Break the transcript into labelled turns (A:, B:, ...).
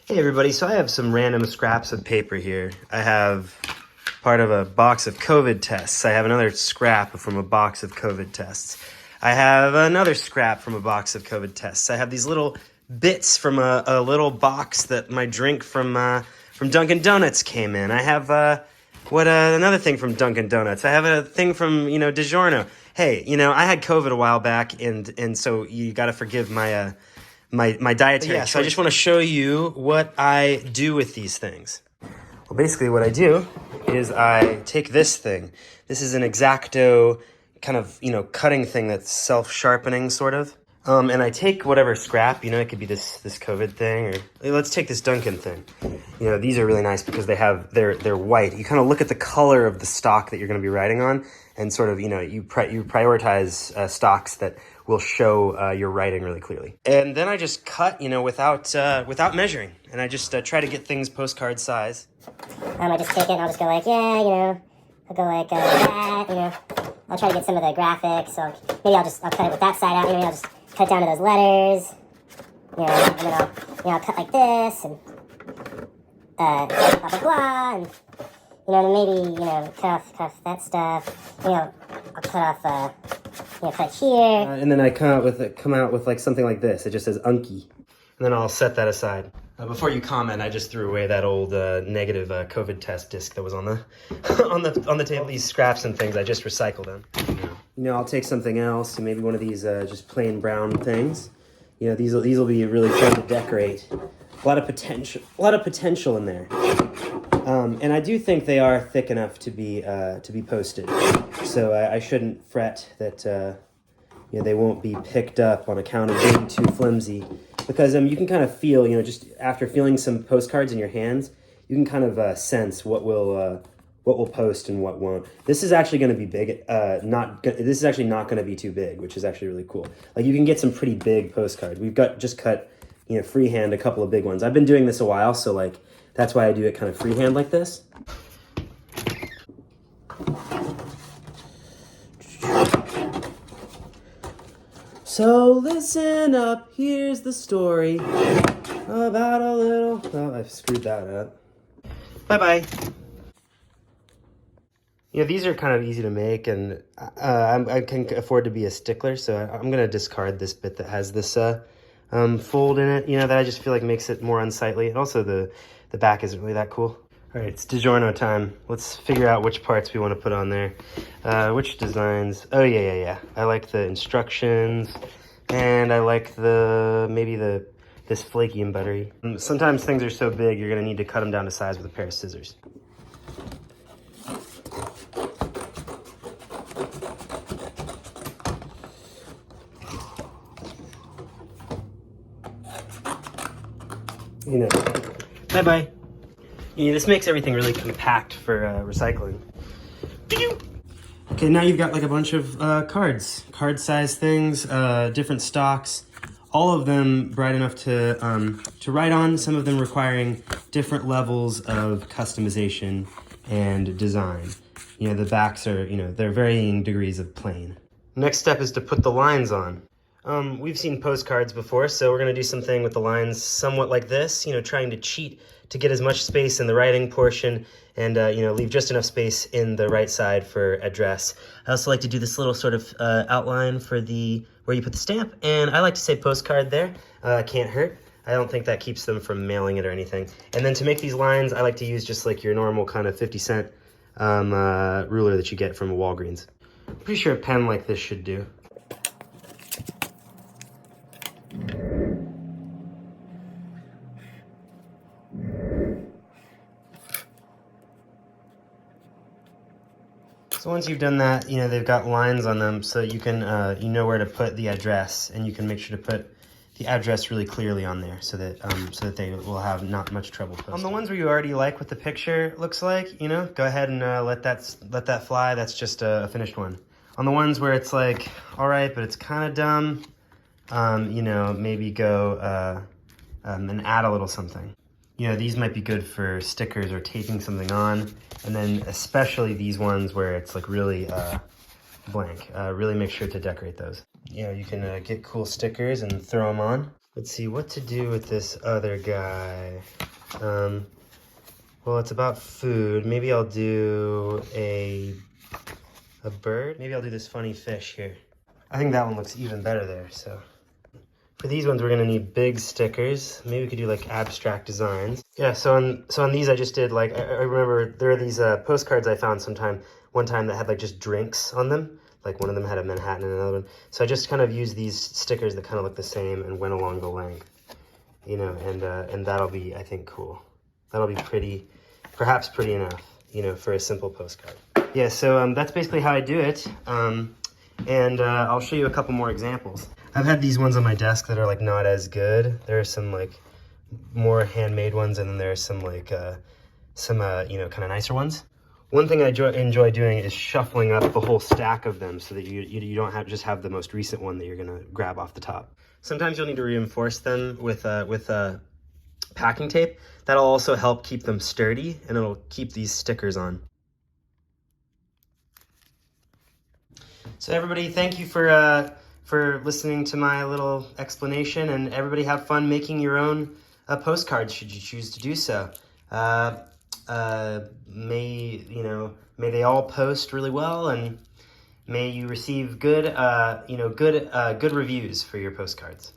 A: Hey everybody, so I have some random scraps of paper here. I have part of a box of COVID tests. I have another scrap from a box of COVID tests. I have another scrap from a box of COVID tests. I have these little bits from a little box that my drink from Dunkin' Donuts came in. I have another thing from Dunkin' Donuts. I have a thing from DiGiorno. Hey, I had COVID a while back, and so you got to forgive my my dietary. So I just want to show you what I do with these things. Well, basically what I do is I take this thing. This is an X-Acto kind of, cutting thing that's self-sharpening sort of. And I take whatever scrap, it could be this COVID thing, or let's take this Dunkin' thing. These are really nice because they're white. You kind of look at the color of the stock that you're going to be writing on, and sort of, you prioritize stocks that will show your writing really clearly. And then I just cut, without measuring, and I just try to get things postcard size.
B: I just take it and I'll just go like, I'll go like that, I'll try to get some of the graphics, so maybe I'll cut it with that side out, maybe I'll just cut down to those letters, and then I'll cut like this, and blah, blah, blah, and, then maybe, cut off that stuff, I'll cut off, cut here.
A: And then I come out with like something like this. It just says Unky. And then I'll set that aside. Before you comment, I just threw away that old negative COVID test disc that was on the on the table. These scraps and things, I just recycled them. I'll take something else, maybe one of these just plain brown things. These will be really fun to decorate. A lot of potential in there. And I do think they are thick enough to be posted. So I shouldn't fret that they won't be picked up on account of being too flimsy. Because you can kind of feel, just after feeling some postcards in your hands, you can kind of sense what will post and what won't. This is actually going to be big. This is actually not going to be too big, which is actually really cool. Like you can get some pretty big postcards. We've just cut, freehand a couple of big ones. I've been doing this a while, so like that's why I do it kind of freehand like this. So listen up, here's the story about a little... Oh, I screwed that up. Bye-bye. These are kind of easy to make, and I can afford to be a stickler, so I'm going to discard this bit that has this fold in it, that I just feel like makes it more unsightly. And also the back isn't really that cool. All right, it's DiGiorno time. Let's figure out which parts we want to put on there. Which designs? Oh, yeah. I like the instructions, and I like this flaky and buttery. Sometimes things are so big, you're going to need to cut them down to size with a pair of scissors. Bye-bye. This makes everything really compact for recycling. Okay, now you've got like a bunch of card-size things, different stocks, all of them bright enough to write on, some of them requiring different levels of customization and design. The backs are, they're varying degrees of plain. Next step is to put the lines on. We've seen postcards before, so we're going to do something with the lines somewhat like this, trying to cheat to get as much space in the writing portion and, leave just enough space in the right side for address. I also like to do this little sort of outline for where you put the stamp, and I like to say postcard there. Can't hurt. I don't think that keeps them from mailing it or anything. And then to make these lines, I like to use just like your normal kind of 50-cent ruler that you get from Walgreens. I'm pretty sure a pen like this should do. So once you've done that, they've got lines on them, so you can, you know where to put the address, and you can make sure to put the address really clearly on there, so that they will have not much trouble posting. On the ones where you already like what the picture looks like, go ahead and let that fly. That's just a finished one. On the ones where it's like, all right, but it's kind of dumb, maybe go and add a little something. These might be good for stickers or taping something on. And then especially these ones where it's like really blank. Really make sure to decorate those. You can get cool stickers and throw them on. Let's see what to do with this other guy. Well, it's about food. Maybe I'll do a bird. Maybe I'll do this funny fish here. I think that one looks even better there, so. For these ones, we're gonna need big stickers. Maybe we could do like abstract designs. Yeah, so on these I just did like, I remember there are these postcards I found one time that had like just drinks on them. Like one of them had a Manhattan and another one. So I just kind of used these stickers that kind of look the same and went along the length, you know, and that'll be, I think, cool. That'll be pretty, perhaps pretty enough, you know, for a simple postcard. Yeah, so that's basically how I do it. And I'll show you a couple more examples. I've had these ones on my desk that are like not as good. There are some like more handmade ones, and then there are some like you know, kind of nicer ones. One thing I enjoy doing is shuffling up the whole stack of them so that you don't just have the most recent one that you're gonna grab off the top. Sometimes you'll need to reinforce them with packing tape. That'll also help keep them sturdy, and it'll keep these stickers on. So everybody, thank you for listening to my little explanation, and everybody have fun making your own postcards should you choose to do so. May they all post really well, and may you receive good reviews for your postcards.